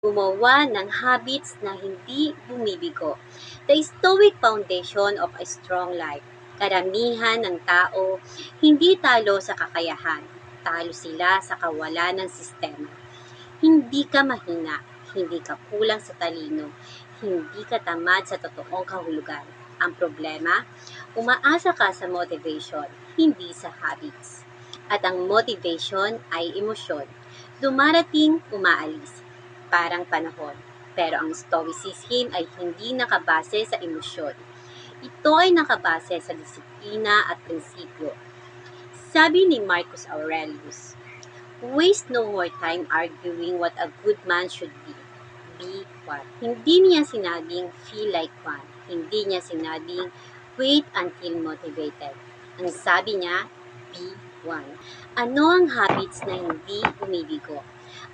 gumawa ng habits na hindi bumibigo. The Stoic Foundation of a Strong Life. Karamihan ng tao hindi talo sa kakayahan, talo sila sa kawalan ng sistema. Hindi ka mahina, hindi ka kulang sa talino, hindi ka tamad sa totoong kahulugan. Ang problema, umaasa ka sa motivation, hindi sa habits. At ang motivation ay emosyon. Dumarating, umaalis. Parang panahon. Pero ang stoicism ay hindi nakabase sa emosyon. Ito ay nakabase sa disiplina at prinsipyo. Sabi ni Marcus Aurelius, waste no more time arguing what a good man should be. Be one. Hindi niya sinabing feel like one. Hindi niya sinabing wait until motivated. Ang sabi niya, be one. Ano ang habits na hindi bumibigo?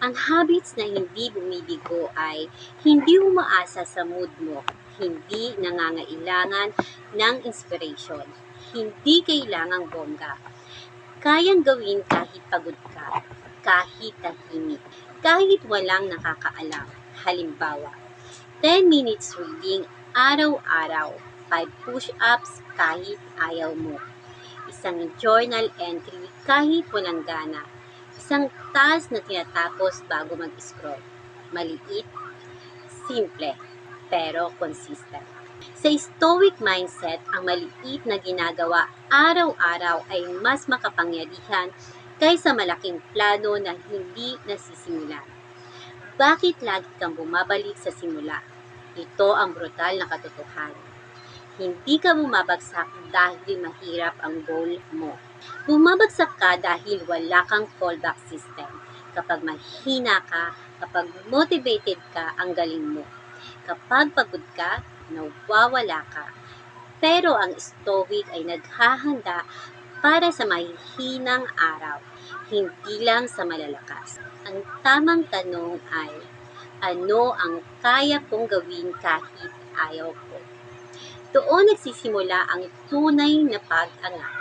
Ang habits na hindi bumibigo ay hindi umaasa sa mood mo, hindi nangangailangan ng inspiration, hindi kailangang bongga. Kayang gawin kahit pagod ka, kahit tahimik, kahit walang nakakaalam. Halimbawa, 10 minutes reading araw-araw, 5 push-ups kahit ayaw mo, isang journal entry kahit walang gana, isang task na tinatapos bago mag-scroll. Maliit, simple, pero consistent. Sa Stoic mindset, ang maliit na ginagawa araw-araw ay mas makapangyarihan kaysa malaking plano na hindi nasisimulan. Bakit lagi kang bumabalik sa simula? Ito ang brutal na katotohanan. Hindi ka bumabagsak dahil mahirap ang goal mo. Bumabagsak ka dahil wala kang fallback system. Kapag mahina ka, kapag motivated ka, ang galing mo. Kapag pagod ka, nawawala ka. Pero ang Stoic ay naghahanda para sa mahihinang araw, hindi lang sa malalakas. Ang tamang tanong ay, ano ang kaya kong gawin kahit ayaw ko? Doon nagsisimula ang tunay na pag-angat.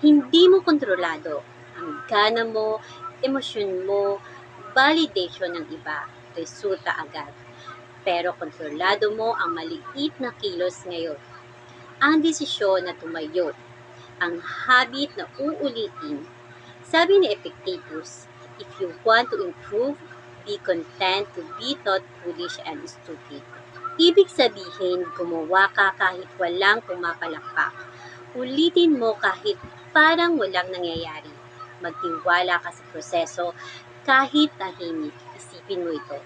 Hindi mo kontrolado ang gana mo, emosyon mo, validation ng iba, resulta agad. Pero kontrolado mo ang maliit na kilos ngayon. Ang desisyon na tumayo, ang habit na uulitin. Sabi ni Epictetus, if you want to improve, be content to be thought foolish and stupid. Ibig sabihin, gumawa ka kahit walang pumapalakpak. Ulitin mo kahit parang walang nangyayari. Magtiwala ka sa proseso kahit tahimik. Isipin mo ito.